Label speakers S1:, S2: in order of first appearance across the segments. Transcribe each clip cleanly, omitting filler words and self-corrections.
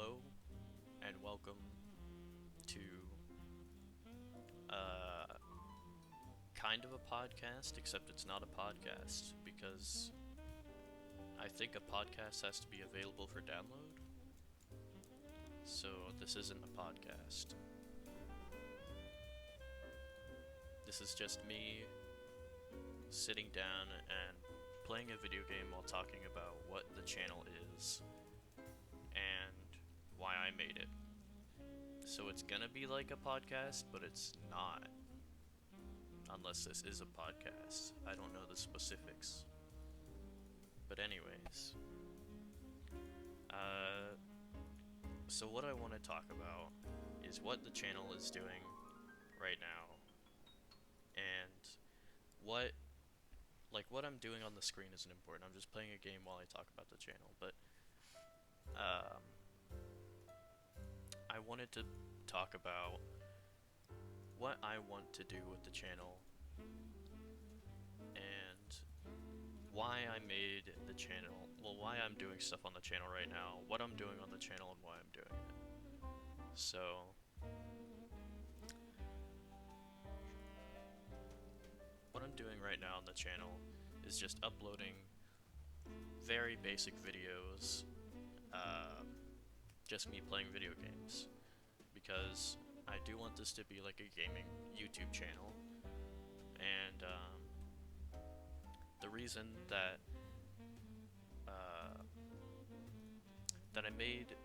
S1: Hello and welcome to uh, kind of a podcast, except it's not a podcast because I think a podcast has to be available for download. So this isn't a podcast. This is just me sitting down and playing a video game while talking about what the channel is and why I made it. So it's gonna be like a podcast, but it's not. Unless this is a podcast. I don't know the specifics. But anyways, uh, so what I want to talk about is what the channel is doing right now, and what, what I'm doing on the screen isn't important. I'm just playing a game while I talk about the channel, but, um, I wanted to talk about what I want to do with the channel and why I made the channel. Well, why I'm doing stuff on the channel right now, what I'm doing on the channel, and why I'm doing it. So, what I'm doing right now on the channel is just uploading very basic videos, just me playing video games, because I do want this to be like a gaming YouTube channel, and the reason uh, that I made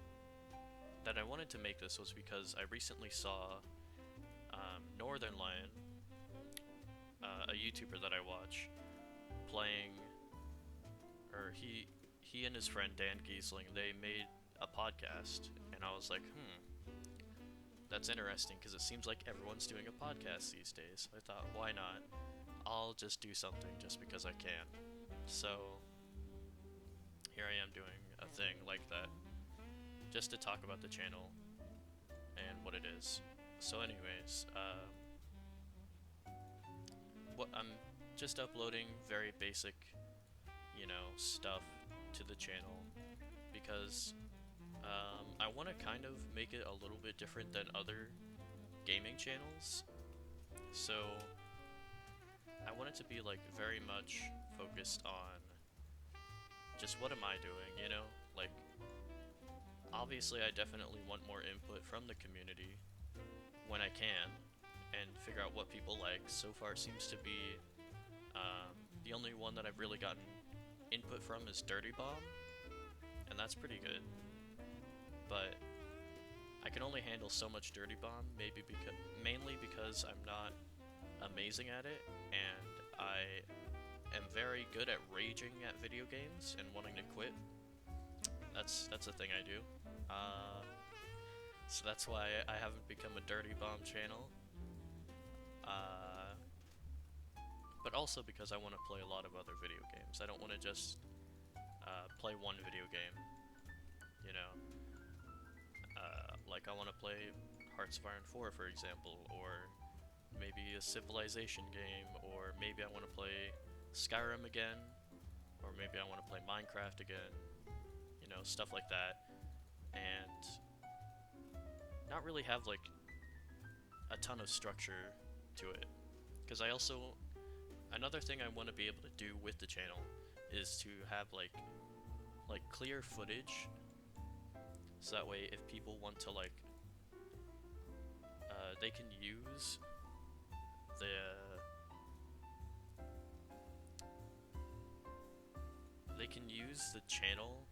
S1: that I wanted to make this was because I recently saw Northernlion, a YouTuber that I watch, playing, or he and his friend Dan Gheesling, they made a podcast, and I was like, that's interesting because it seems like everyone's doing a podcast these days. I thought, why not? I'll just do something just because I can. So here I am doing a thing like that, just to talk about the channel and what it is. So, anyways, what I'm just uploading very basic, stuff to the channel because I want to kind of make it a little bit different than other gaming channels. So I want it to be like very much focused on just what am I doing, Like, obviously, I definitely want more input from the community when I can and figure out what people like. So far, it seems to be the only one that I've really gotten input from is Dirty Bomb, and that's pretty good. But I can only handle so much Dirty Bomb, mainly because I'm not amazing at it, and I am very good at raging at video games and wanting to quit. That's a thing I do. So that's why I haven't become a Dirty Bomb channel. But also because I want to play a lot of other video games. I don't want to just play one video game, you know. Like I want to play Hearts of Iron 4, for example, or maybe a Civilization game, or maybe I want to play Skyrim again, or maybe I want to play Minecraft again, stuff like that, and not really have like a ton of structure to it. Because another thing I want to be able to do with the channel is to have like clear footage, so that way if people want to they can use the channel,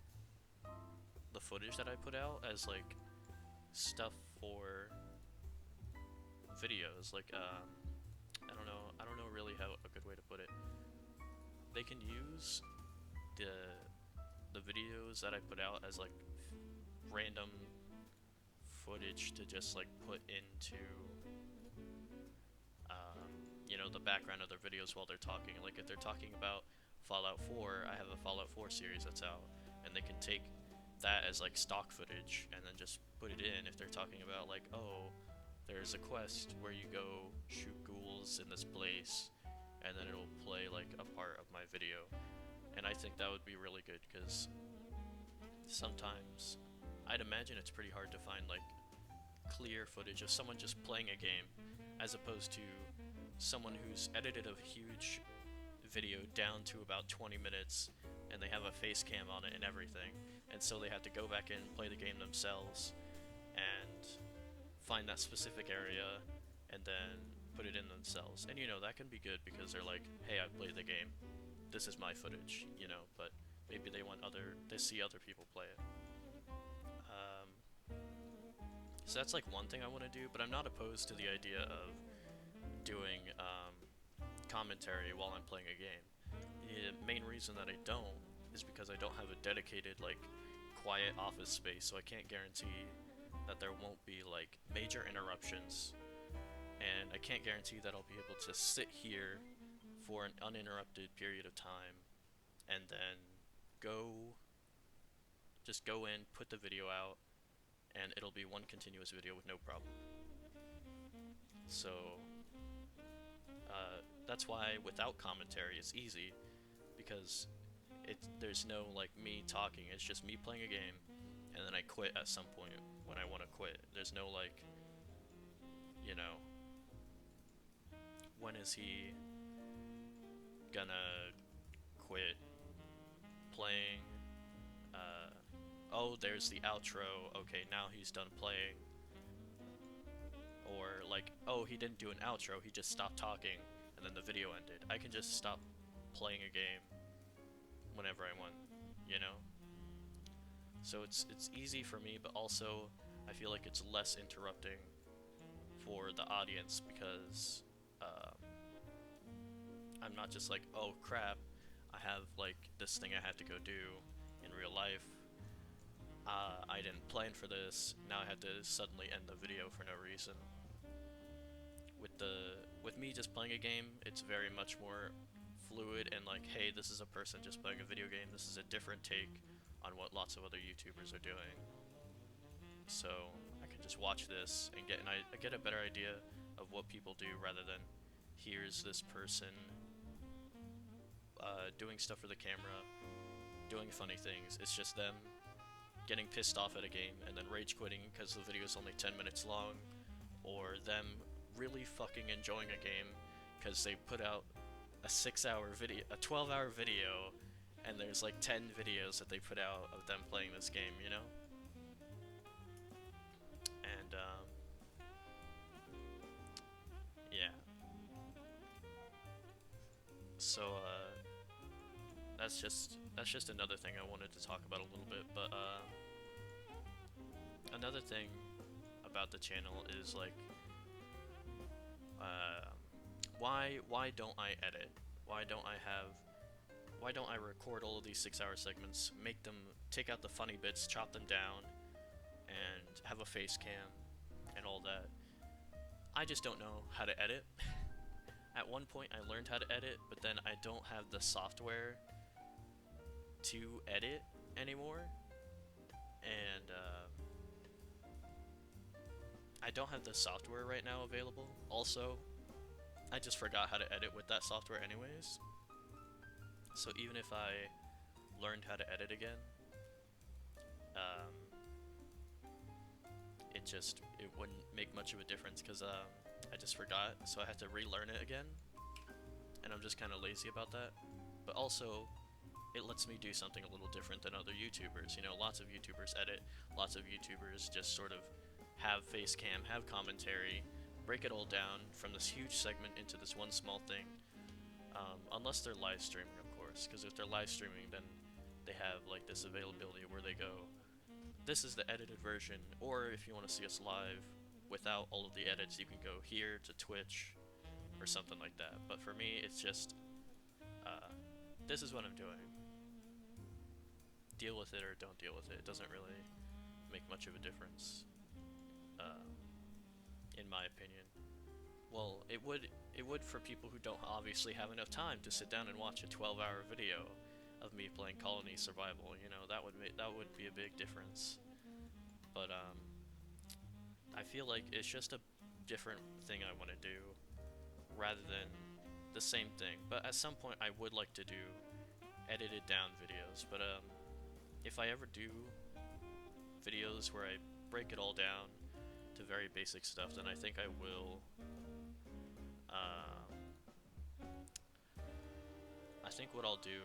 S1: the footage that I put out as like stuff for videos. Like I don't know really how a good way to put it. They can use the videos that I put out as like random footage to just like put into the background of their videos while they're talking. Like if they're talking about Fallout 4, I have a Fallout 4 series that's out, and they can take that as like stock footage and then just put it in if they're talking about like, oh, there's a quest where you go shoot ghouls in this place, and then it'll play like a part of my video. And I think that would be really good because sometimes I'd imagine it's pretty hard to find like clear footage of someone just playing a game, as opposed to someone who's edited a huge video down to about 20 minutes and they have a face cam on it and everything, and so they have to go back in, play the game themselves, and find that specific area and then put it in themselves. And you know, that can be good because they're like, hey, I played the game, this is my footage, you know, but maybe they want to see other people play it. So that's like one thing I want to do, but I'm not opposed to the idea of doing commentary while I'm playing a game. The main reason that I don't is because I don't have a dedicated like quiet office space, so I can't guarantee that there won't be like major interruptions, and I can't guarantee that I'll be able to sit here for an uninterrupted period of time and then just go in, put the video out, and it'll be one continuous video with no problem. So that's why without commentary it's easy, because there's no like me talking, it's just me playing a game and then I quit at some point when I want to quit. There's no like, you know, when is he gonna quit playing? Oh, there's the outro, okay, now he's done playing. Or like, oh, he didn't do an outro, he just stopped talking and then the video ended. I can just stop playing a game whenever I want, you know? So it's easy for me, but also I feel like it's less interrupting for the audience, because I'm not just like, oh crap, I have like this thing I have to go do in real life. I didn't plan for this, now I had to suddenly end the video for no reason. With me just playing a game, it's very much more fluid and like, hey, this is a person just playing a video game, this is a different take on what lots of other YouTubers are doing. So I can just watch this and get a better idea of what people do, rather than here's this person doing stuff for the camera, doing funny things. It's just them getting pissed off at a game and then rage quitting because the video is only 10 minutes long, or them really fucking enjoying a game because they put out a 6-hour video, a 12-hour video, and there's like 10 videos that they put out of them playing this game, you know? And yeah. So that's just another thing I wanted to talk about a little bit. But another thing about the channel is like, why don't I edit? Why don't I record all of these 6-hour segments, take out the funny bits, chop them down, and have a face cam and all that? I just don't know how to edit. At one point I learned how to edit, but then I don't have the software to edit anymore, and I don't have the software right now available. Also, I just forgot how to edit with that software anyways. So even if I learned how to edit again, it wouldn't make much of a difference, because I just forgot, so I had to relearn it again, and I'm just kind of lazy about that. But also, it lets me do something a little different than other YouTubers. You know, lots of YouTubers edit, lots of YouTubers just sort of have face cam, have commentary, break it all down from this huge segment into this one small thing, unless they're live streaming, of course, because if they're live streaming, then they have like this availability where they go, this is the edited version, or if you want to see us live without all of the edits, you can go here to Twitch or something like that. But for me, it's just, this is what I'm doing. Deal with it or don't deal with it. It doesn't really make much of a difference, in my opinion. Well, it would for people who don't obviously have enough time to sit down and watch a 12-hour video of me playing Colony Survival. You know, that would be a big difference. But I feel like it's just a different thing I want to do rather than the same thing. But at some point I would like to do edited down videos. But if I ever do videos where I break it all down to very basic stuff, then I think I will. I think what I'll do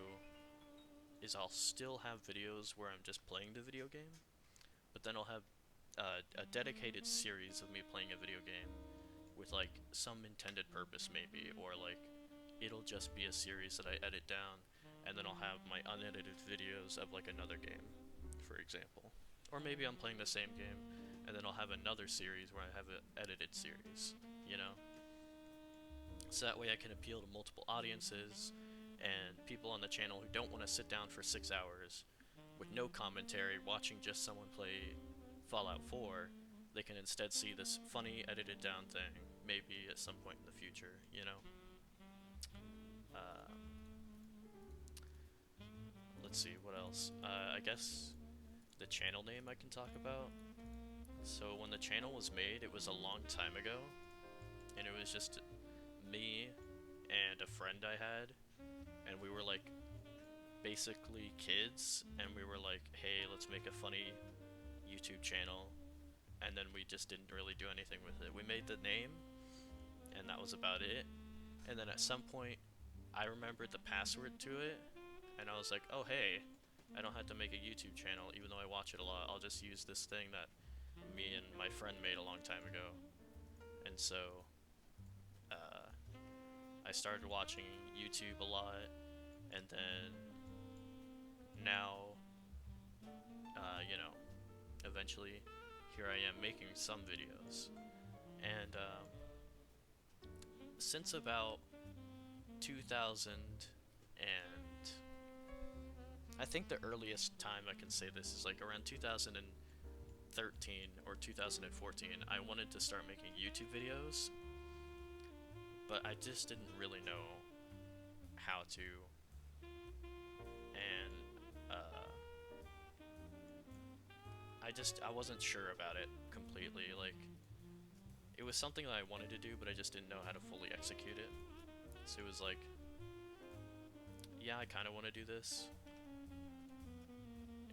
S1: is I'll still have videos where I'm just playing the video game, but then I'll have a dedicated series of me playing a video game with like some intended purpose maybe, or like it'll just be a series that I edit down, and then I'll have my unedited videos of like another game, for example. Or maybe I'm playing the same game, and then I'll have another series where I have an edited series, you know? So that way I can appeal to multiple audiences, and people on the channel who don't want to sit down for 6 hours with no commentary watching just someone play Fallout 4, they can instead see this funny edited down thing, maybe at some point in the future, you know? Let's see, what else? I guess the channel name I can talk about. So when the channel was made, it was a long time ago, and it was just me and a friend I had, and we were like basically kids, and we were like, hey, let's make a funny YouTube channel, and then we just didn't really do anything with it. We made the name, and that was about it, and then at some point, I remembered the password to it, and I was like, oh hey, I don't have to make a YouTube channel, even though I watch it a lot. I'll just use this thing that me and my friend made a long time ago. And so I started watching YouTube a lot, and then now you know, eventually here I am making some videos. And since about 2000, and I think the earliest time I can say this is like around 2013 or 2014, I wanted to start making YouTube videos, but I just didn't really know how to, and I wasn't sure about it completely. Like, it was something that I wanted to do, but I just didn't know how to fully execute it. So it was like, yeah, I kind of want to do this,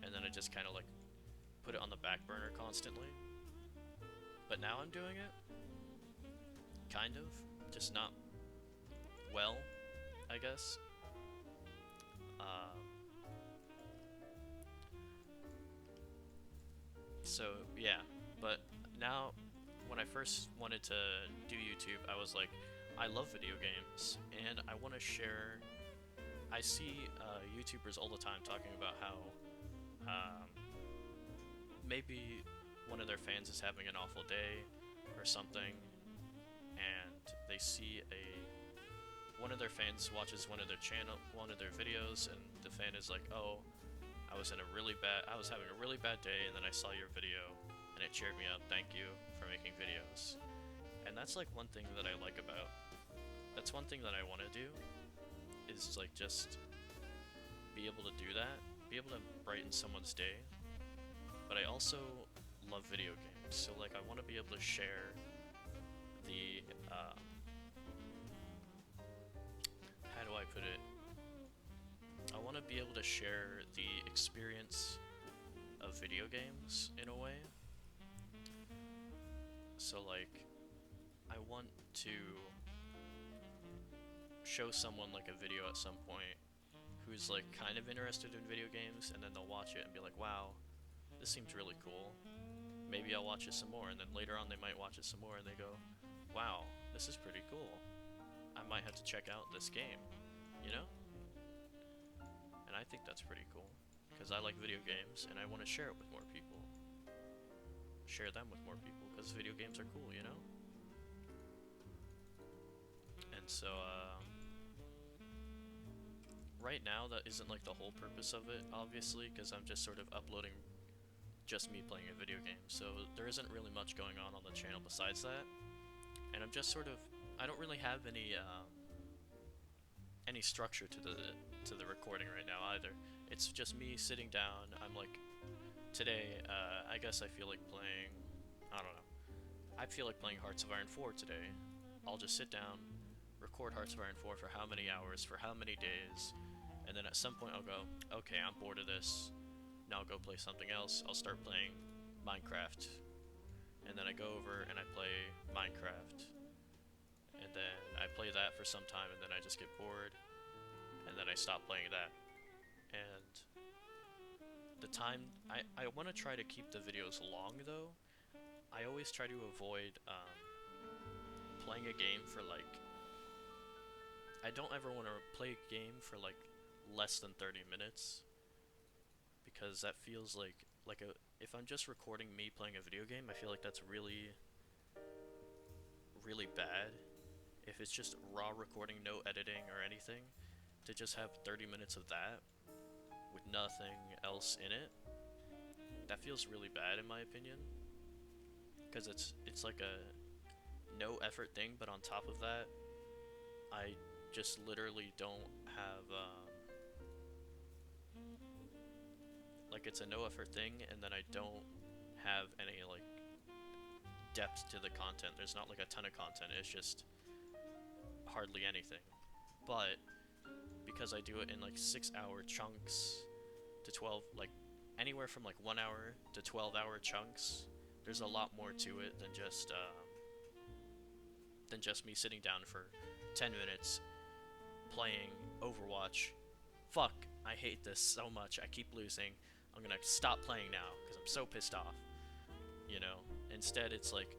S1: and then I just kind of like put it on the back burner constantly. But now I'm doing it, kind of, just not well, I guess. So yeah, but now when I first wanted to do YouTube, I was like, I love video games, and I want to share. I see YouTubers all the time talking about how maybe one of their fans is having an awful day or something, and they see one of their fans watches one of their videos, and the fan is like, oh, I was having a really bad day, and then I saw your video, and it cheered me up. Thank you for making videos. And that's like one thing that I like about. That's one thing that I want to do, is like just be able to do that, be able to brighten someone's day. But I also love video games, so like I want to be able to share the how do I put it? I want to be able to share the experience of video games in a way. So like, I want to show someone like a video at some point who's like kind of interested in video games, and then they'll watch it and be like, wow, this seems really cool. Maybe I'll watch it some more, and then later on they might watch it some more and they go, wow, this is pretty cool. I might have to check out this game, you know? And I think that's pretty cool, because I like video games and I want to share it with more people. Share them with more people, because video games are cool, you know? And so, right now that isn't like the whole purpose of it, obviously, because I'm just sort of uploading just me playing a video game, so there isn't really much going on the channel besides that. And I'm just sort of, I don't really have any structure to the recording right now either. It's just me sitting down. I'm like, today, I guess I feel like playing, I don't know, I feel like playing Hearts of Iron 4 today. I'll just sit down, record Hearts of Iron 4 for how many hours, for how many days, and then at some point I'll go, okay, I'm bored of this, now I'll go play something else. I'll start playing Minecraft, and then I go over and I play Minecraft, and then I play that for some time, and then I just get bored, and then I stop playing that. And the time, I want to try to keep the videos long though. I always try to avoid playing a game for like, I don't ever want to play a game for like less than 30 minutes, because that feels like a, if I'm just recording me playing a video game, I feel like that's really really bad. If it's just raw recording, no editing or anything, to just have 30 minutes of that with nothing else in it, that feels really bad in my opinion, because it's like a no effort thing, but on top of that, I just literally don't have like, it's a no effort thing, and then I don't have any like depth to the content. There's not like a ton of content, it's just hardly anything. But because I do it in like 6-hour chunks to 12, like anywhere from like 1 hour to 12-hour chunks, there's a lot more to it than just me sitting down for 10 minutes playing Overwatch. Fuck, I hate this so much, I keep losing, I'm gonna stop playing now because I'm so pissed off, you know? Instead it's like,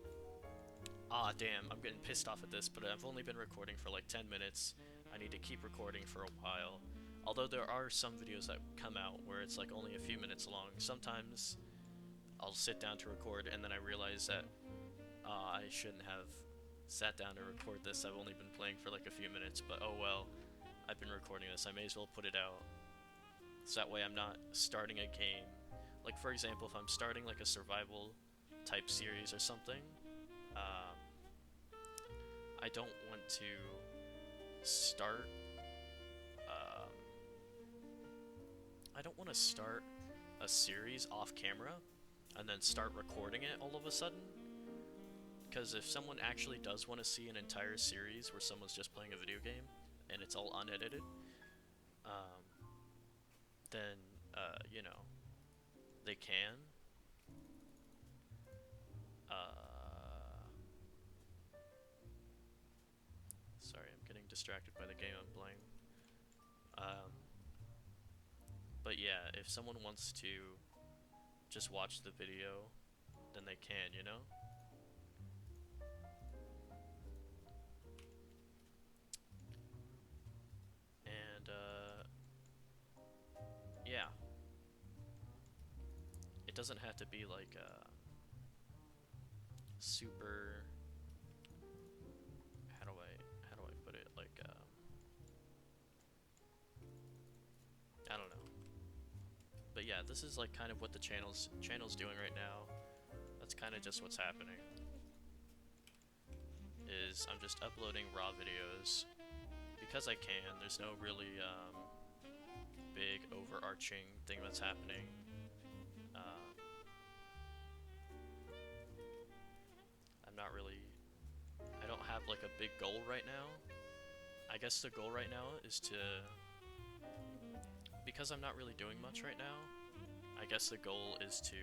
S1: ah damn, I'm getting pissed off at this, but I've only been recording for like 10 minutes, I need to keep recording for a while. Although there are some videos that come out where it's like only a few minutes long. Sometimes I'll sit down to record and then I realize that I shouldn't have sat down to record this, I've only been playing for like a few minutes, but oh well, I've been recording this, I may as well put it out. So that way I'm not starting a game. Like for example, if I'm starting like a survival type series or something, I don't want to start a series off camera and then start recording it all of a sudden. Because if someone actually does want to see an entire series where someone's just playing a video game and it's all unedited, then you know, they can. Sorry, I'm getting distracted by the game I'm playing. But yeah, if someone wants to just watch the video, then they can, you know? And, yeah. It doesn't have to be like super, how do I put it, like I don't know. But yeah, this is like kind of what the channel's doing right now. That's kind of just what's happening. Is I'm just uploading raw videos because I can. There's no really big overarching thing that's happening. I don't have like a big goal right now. I guess the goal right now is to, because I'm not really doing much right now, I guess the goal is to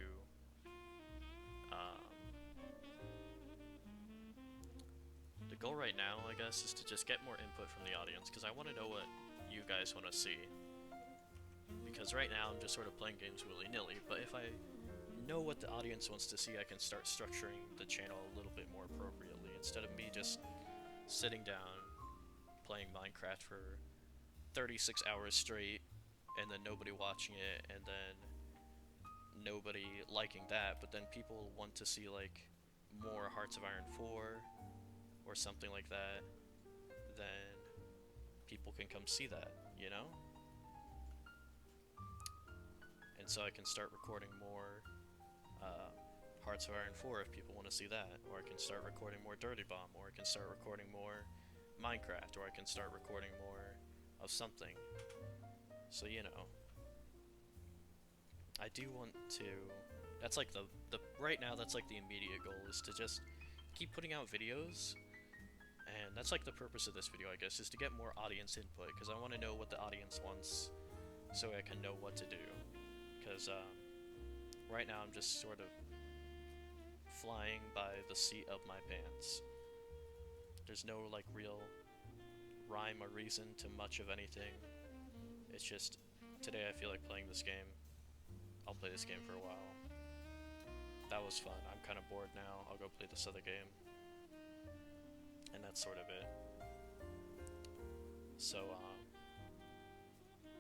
S1: the goal right now, I guess, is to just get more input from the audience, because I want to know what you guys want to see. Because right now I'm just sort of playing games willy-nilly, but if I know what the audience wants to see, I can start structuring the channel a little bit more appropriately, instead of me just sitting down playing Minecraft for 36 hours straight and then nobody watching it, and then nobody liking that, but then people want to see like more Hearts of Iron 4 or something like that, then people can come see that, you know? And so I can start recording more Hearts of Iron 4 if people want to see that, or I can start recording more Dirty Bomb, or I can start recording more Minecraft, or I can start recording more of something. So, you know, I do want to, that's like the right now, that's like the immediate goal, is to just keep putting out videos, and that's like the purpose of this video, I guess, is to get more audience input, because I want to know what the audience wants, so I can know what to do, because right now I'm just sort of flying by the seat of my pants. There's no like real rhyme or reason to much of anything. It's just today I feel like playing this game. I'll play this game for a while. That was fun. I'm kind of bored now. I'll go play this other game. And that's sort of it. So,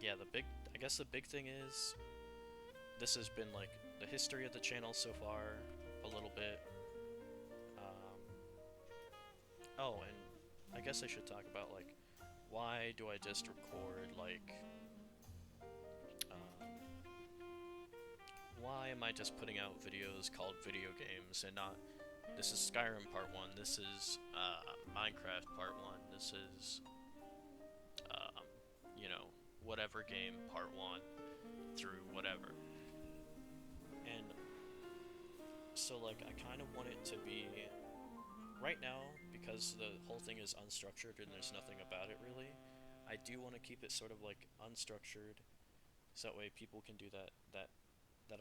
S1: yeah, I guess the big thing is, this has been like the history of the channel so far, a little bit. Oh, and I guess I should talk about like, why do I just record like, why am I just putting out videos called video games and not, this is Skyrim part 1, this is Minecraft part 1, this is, you know, whatever game part 1 through whatever. And so like I kind of want it to be, right now, because the whole thing is unstructured and there's nothing about it really, I do want to keep it sort of like unstructured, so that way people can do that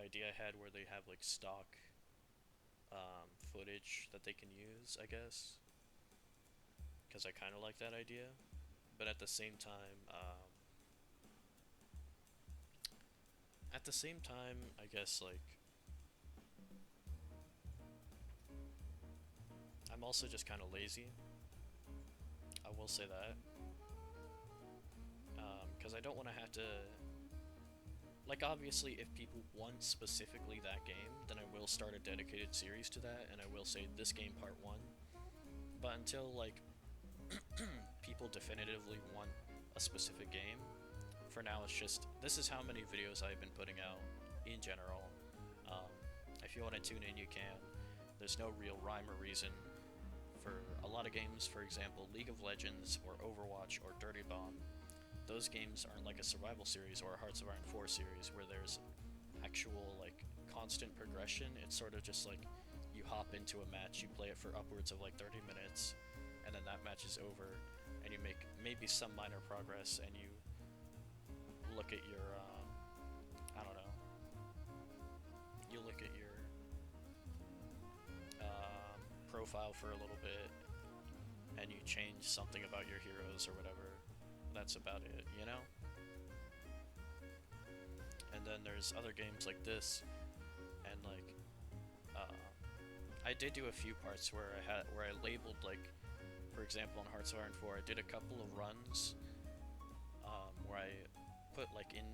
S1: idea I had where they have like stock footage that they can use, I guess, because I kind of like that idea. But at the same time, I guess like I'm also just kind of lazy. I will say that, because I don't want to have to. Like, obviously, if people want specifically that game, then I will start a dedicated series to that, and I will say this game part 1. But until, like, people definitively want a specific game, for now it's just, this is how many videos I've been putting out, in general. If you want to tune in, you can. There's no real rhyme or reason for a lot of games, for example, League of Legends, or Overwatch, or Dirty Bomb. Those games aren't like a survival series or a Hearts of Iron 4 series where there's actual like constant progression. It's sort of just like you hop into a match, you play it for upwards of like 30 minutes, and then that match is over, and you make maybe some minor progress, and you look at your, I don't know, you look at your profile for a little bit, and you change something about your heroes or whatever. That's about it, you know? And then there's other games like this, and like, I did do a few parts where I labeled, like, for example, on Hearts of Iron 4, I did a couple of runs, where I put, like, in,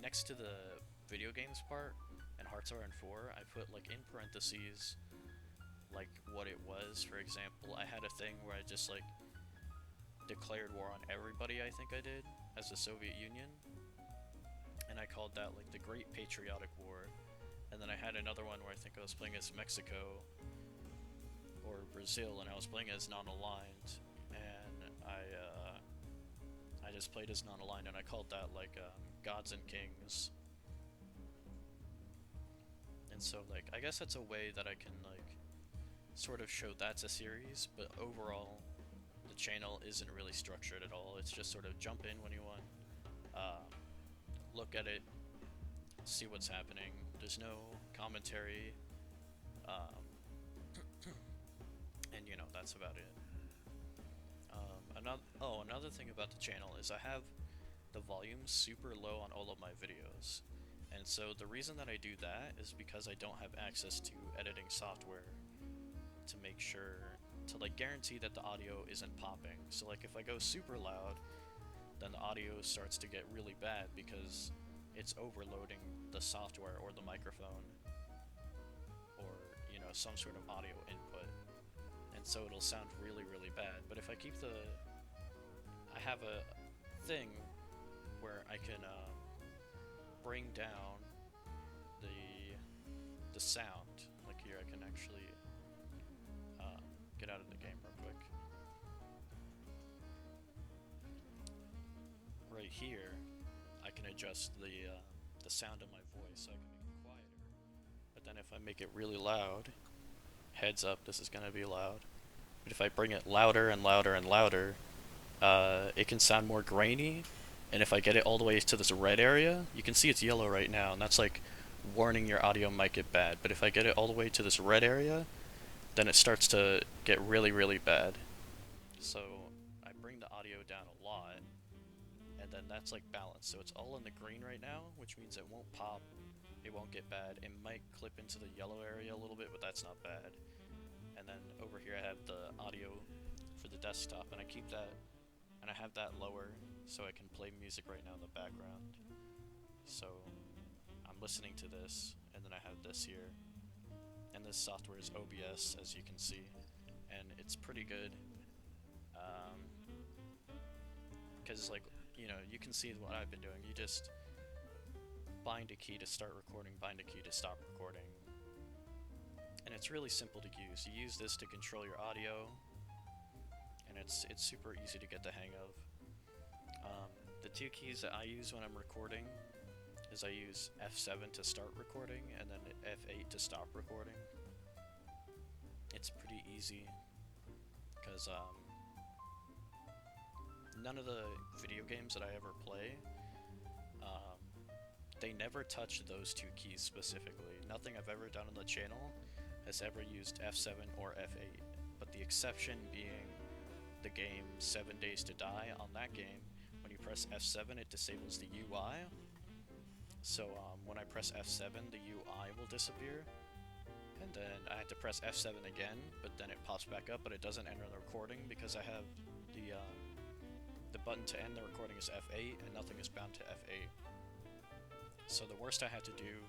S1: next to the video games part, in Hearts of Iron 4, I put, like, in parentheses, like, what it was. For example, I had a thing where I just, like, declared war on everybody, I think I did, as the Soviet Union, and I called that like the Great Patriotic War. And then I had another one where I think I was playing as Mexico or Brazil, and I was playing as non-aligned, and I just played as non-aligned, and I called that like Gods and Kings. And so like I guess that's a way that I can like sort of show that's a series, but overall channel isn't really structured at all. It's just sort of jump in when you want, look at it, see what's happening. There's no commentary, and you know, that's about it. Another thing about the channel is I have the volume super low on all of my videos, and so the reason that I do that is because I don't have access to editing software to make sure, to like guarantee that the audio isn't popping. So like if I go super loud, then the audio starts to get really bad because it's overloading the software or the microphone, or you know, some sort of audio input, and so it'll sound really bad. But if I keep I have a thing where I can bring down the sound. Like here I can actually get out of the game real quick. Right here, I can adjust the sound of my voice so I can make it quieter. But then if I make it really loud, heads up, this is gonna be loud. But if I bring it louder and louder and louder, it can sound more grainy. And if I get it all the way to this red area, you can see it's yellow right now, and that's like warning your audio might get bad. But if I get it all the way to this red area, then it starts to get really, really bad. So I bring the audio down a lot, and then that's like balanced. So it's all in the green right now, which means it won't pop, it won't get bad. It might clip into the yellow area a little bit, but that's not bad. And then over here I have the audio for the desktop, and I keep that, and I have that lower so I can play music right now in the background. So I'm listening to this, and then I have this here, and this software is OBS, as you can see, and it's pretty good, because like, you know, you can see what I've been doing. You just bind a key to start recording, bind a key to stop recording, and it's really simple to use. You use this to control your audio, and it's super easy to get the hang of. The two keys that I use when I'm recording is I use F7 to start recording and then F8 to stop recording. It's pretty easy because none of the video games that I ever play, they never touch those two keys specifically. Nothing I've ever done on the channel has ever used F7 or F8, but the exception being the game 7 Days to Die. On that game, when you press F7, it disables the UI. So when I press F7, the UI will disappear, and then I have to press F7 again, but then it pops back up, but it doesn't enter the recording because I have the button to end the recording is F8, and nothing is bound to F8. So the worst I had to do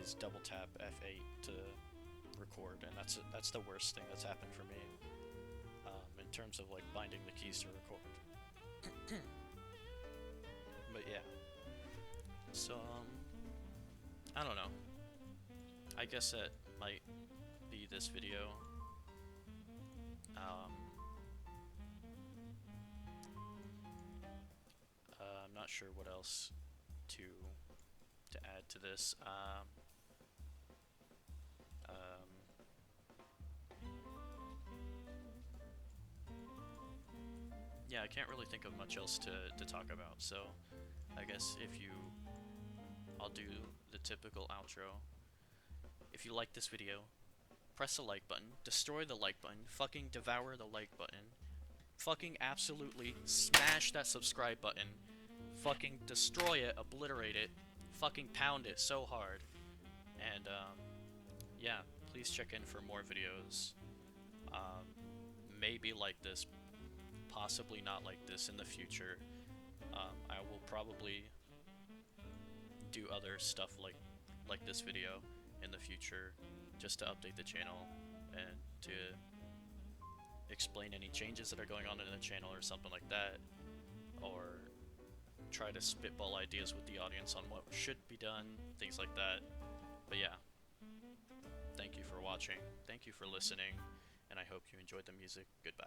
S1: is double tap F8 to record, and that's the worst thing that's happened for me in terms of like binding the keys to record. But yeah, so I don't know. I guess that might be this video. I'm not sure what else to add to this. Yeah, I can't really think of much else to talk about, so I guess I'll do the typical outro. If you like this video, press the like button, destroy the like button, fucking devour the like button, fucking absolutely smash that subscribe button, fucking destroy it, obliterate it, fucking pound it so hard, and yeah, please check in for more videos, maybe like this, possibly not like this in the future. I will probably do other stuff like this video in the future, just to update the channel and to explain any changes that are going on in the channel or something like that, or try to spitball ideas with the audience on what should be done, things like that. But yeah, thank you for watching, thank you for listening, and I hope you enjoyed the music. Goodbye.